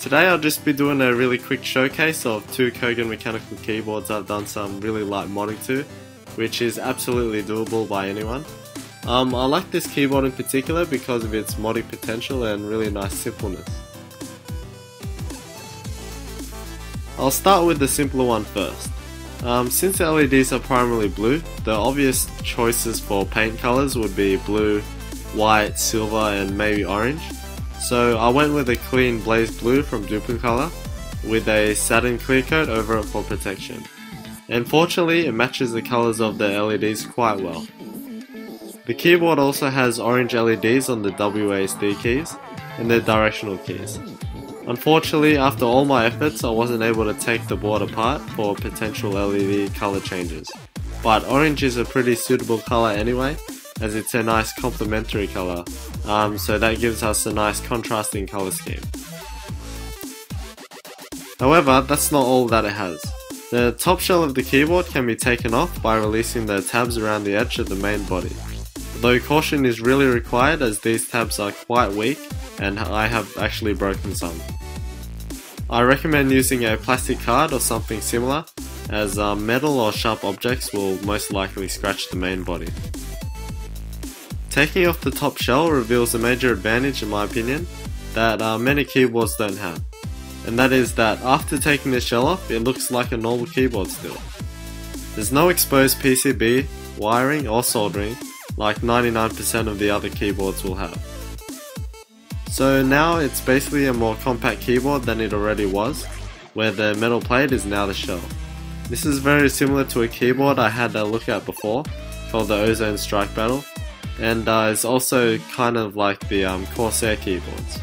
Today I'll just be doing a really quick showcase of two Kogan mechanical keyboards I've done some really light modding to, which is absolutely doable by anyone. I like this keyboard in particular because of its modding potential and really nice simpleness. I'll start with the simpler one first. Since the LEDs are primarily blue, the obvious choices for paint colors would be blue, white, silver and maybe orange. So I went with a clean blaze blue from Duplicolor with a satin clear coat over it for protection. And fortunately it matches the colors of the LEDs quite well. The keyboard also has orange LEDs on the WASD keys and the directional keys. Unfortunately, after all my efforts, I wasn't able to take the board apart for potential LED color changes. But orange is a pretty suitable color anyway, as it's a nice complementary color, so that gives us a nice contrasting color scheme. However, that's not all that it has. The top shell of the keyboard can be taken off by releasing the tabs around the edge of the main body. Though caution is really required as these tabs are quite weak and I have actually broken some. I recommend using a plastic card or something similar, as metal or sharp objects will most likely scratch the main body. Taking off the top shell reveals a major advantage in my opinion that many keyboards don't have, and that is that after taking the shell off it looks like a normal keyboard still. There's no exposed PCB, wiring or soldering like 99% of the other keyboards will have. So now it's basically a more compact keyboard than it already was, where the metal plate is now the shell. This is very similar to a keyboard I had a look at before, called the Ozone Strike Battle, and is also kind of like the Corsair keyboards.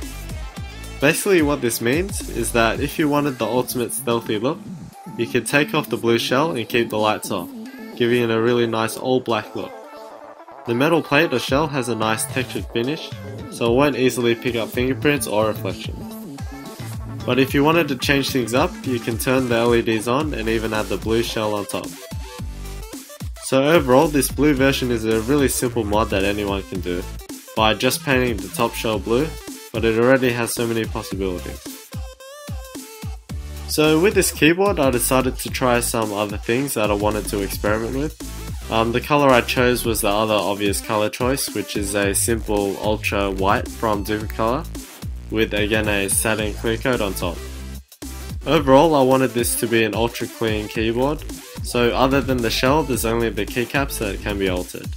Basically what this means is that if you wanted the ultimate stealthy look, you could take off the blue shell and keep the lights off, giving it a really nice all black look. The metal plate or shell has a nice textured finish, so it won't easily pick up fingerprints or reflections. But if you wanted to change things up, you can turn the LEDs on and even add the blue shell on top. So overall, this blue version is a really simple mod that anyone can do, by just painting the top shell blue, but it already has so many possibilities. So with this keyboard I decided to try some other things that I wanted to experiment with. The color I chose was the other obvious color choice, which is a simple ultra white from Duplicolor, with again a satin clear coat on top. Overall I wanted this to be an ultra clean keyboard, so other than the shell there's only the keycaps that can be altered.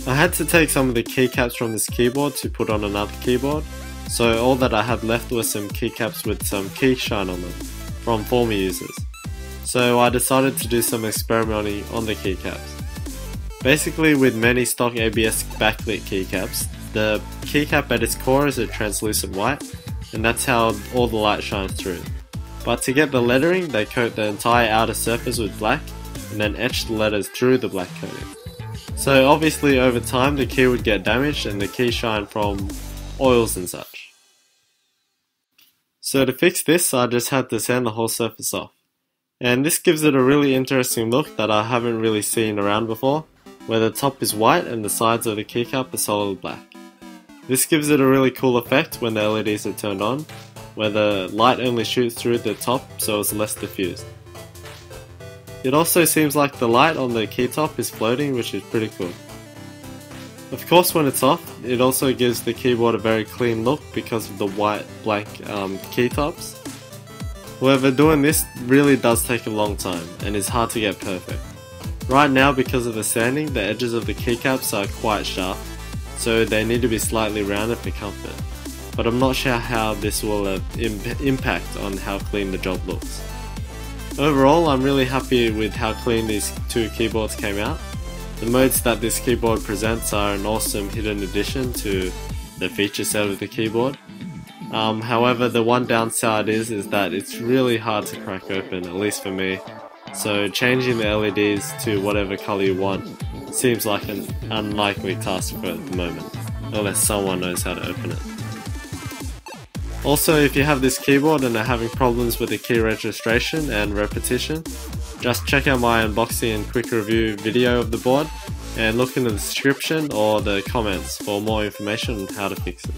I had to take some of the keycaps from this keyboard to put on another keyboard, so all that I had left was some keycaps with some key shine on them, from former users. So I decided to do some experimenting on the keycaps. Basically with many stock ABS backlit keycaps, the keycap at its core is a translucent white, and that's how all the light shines through. But to get the lettering, they coat the entire outer surface with black, and then etch the letters through the black coating. So obviously over time the key would get damaged and the key shine from oils and such. So to fix this I just had to sand the whole surface off. And this gives it a really interesting look that I haven't really seen around before, where the top is white and the sides of the keycap are solid black. This gives it a really cool effect when the LEDs are turned on, where the light only shoots through the top so it's less diffused. It also seems like the light on the key top is floating, which is pretty cool. Of course when it's off, it also gives the keyboard a very clean look because of the white blank key tops. However, doing this really does take a long time and is hard to get perfect. Right now because of the sanding, the edges of the keycaps are quite sharp, so they need to be slightly rounded for comfort. But I'm not sure how this will impact on how clean the job looks. Overall, I'm really happy with how clean these two keyboards came out. The modes that this keyboard presents are an awesome hidden addition to the feature set of the keyboard. However, the one downside is that it's really hard to crack open, at least for me, so changing the LEDs to whatever color you want seems like an unlikely task for at the moment, unless someone knows how to open it. Also, if you have this keyboard and are having problems with the key registration and repetition, just check out my unboxing and quick review video of the board, and look in the description or the comments for more information on how to fix it.